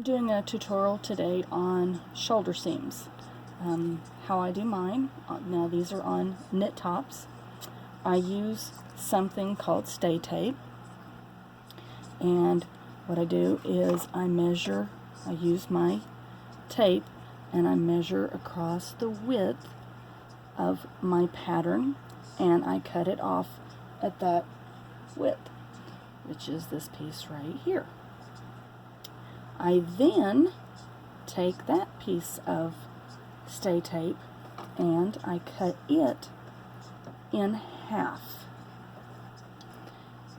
I'm doing a tutorial today on shoulder seams. How I do mine. Now these are on knit tops. I use something called stay tape, and what I do is I use my tape and I measure across the width of my pattern, and I cut it off at that width, which is this piece right here. I then take that piece of stay tape and I cut it in half.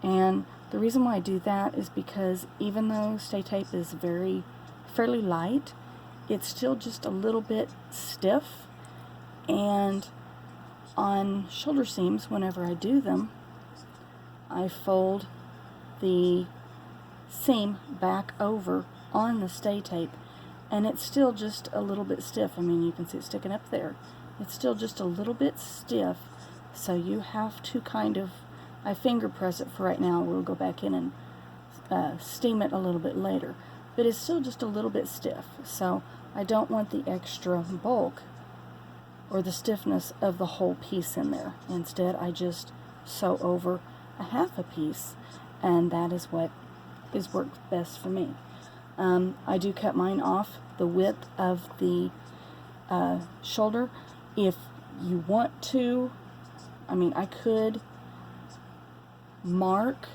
And the reason why I do that is because even though stay tape is fairly light, it's still just a little bit stiff, and on shoulder seams, whenever I do them, I fold the seam back over on the stay tape, and it's still just a little bit stiff. I mean, you can see it sticking up there. It's still just a little bit stiff, so you have to I finger press it for right now. We'll go back in and steam it a little bit later, but it's still just a little bit stiff, so I don't want the extra bulk or the stiffness of the whole piece in there. Instead, I just sew over a half a piece, and that is what is worked best for me. I do cut mine off the width of the shoulder. If you want to, I could mark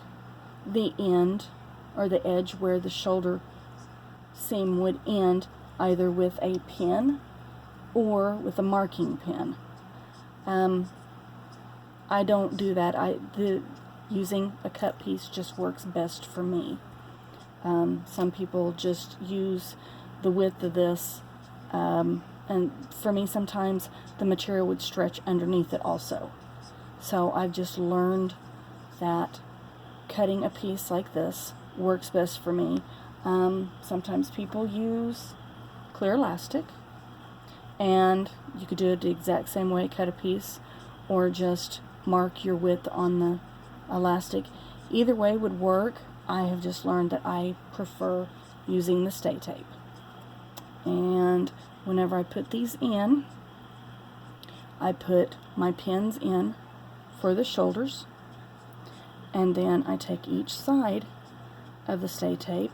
the end or the edge where the shoulder seam would end, either with a pin or with a marking pin. I don't do that. Using a cut piece just works best for me. Some people just use the width of this, and for me sometimes the material would stretch underneath it also. So I've just learned that cutting a piece like this works best for me. Sometimes people use clear elastic, and you could do it the exact same way, cut a piece, or just mark your width on the elastic. Either way would work. I have just learned that I prefer using the stay tape. And whenever I put these in, I put my pins in for the shoulders, and then I take each side of the stay tape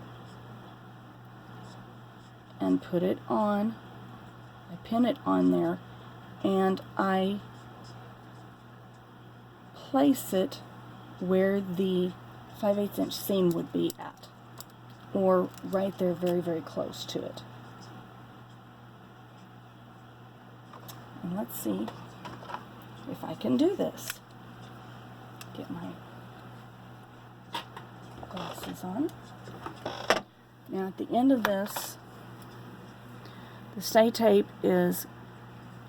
and put it on. I pin it on there, and I place it where the 5/8 inch seam would be at, or right there, very, very close to it. And let's see if I can do this. Get my glasses on. Now at the end of this, the stay tape is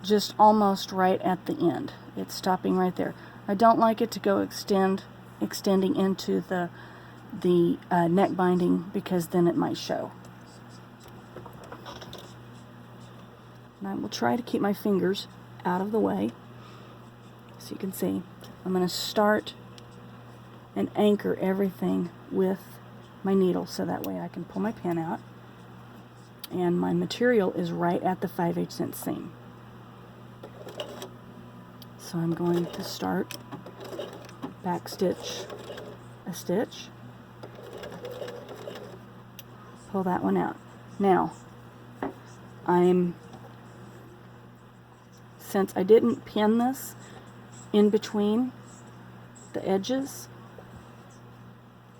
just almost right at the end. It's stopping right there. I don't like it to go extending into the neck binding, because then it might show. And I will try to keep my fingers out of the way. So you can see, I'm going to start and anchor everything with my needle, so that way I can pull my pin out, and my material is right at the 5/8 inch seam. So I'm going to start back stitch a stitch, pull that one out. Now since I didn't pin this in between the edges,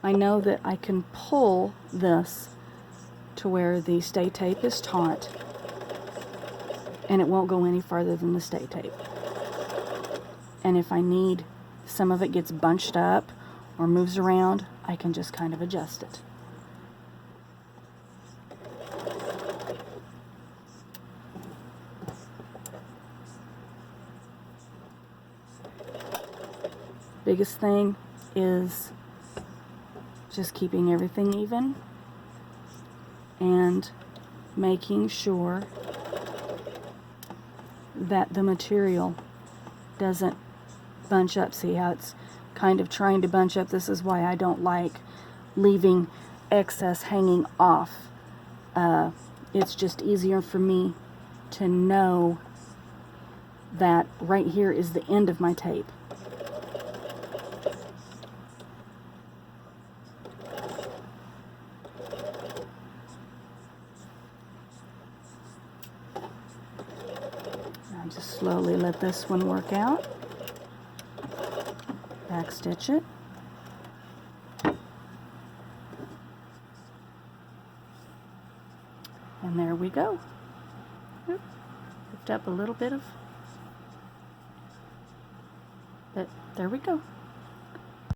I know that I can pull this to where the stay tape is taut, and it won't go any farther than the stay tape. And if I need, some of it gets bunched up or moves around, I can just kind of adjust it. Biggest thing is just keeping everything even and making sure that the material doesn't bunch up. See how it's kind of trying to bunch up? This is why I don't like leaving excess hanging off it's just easier for me to know that right here is the end of my tape. I'll just slowly let this one work out. Back stitch it. And there we go. Picked up a little bit of, but there we go.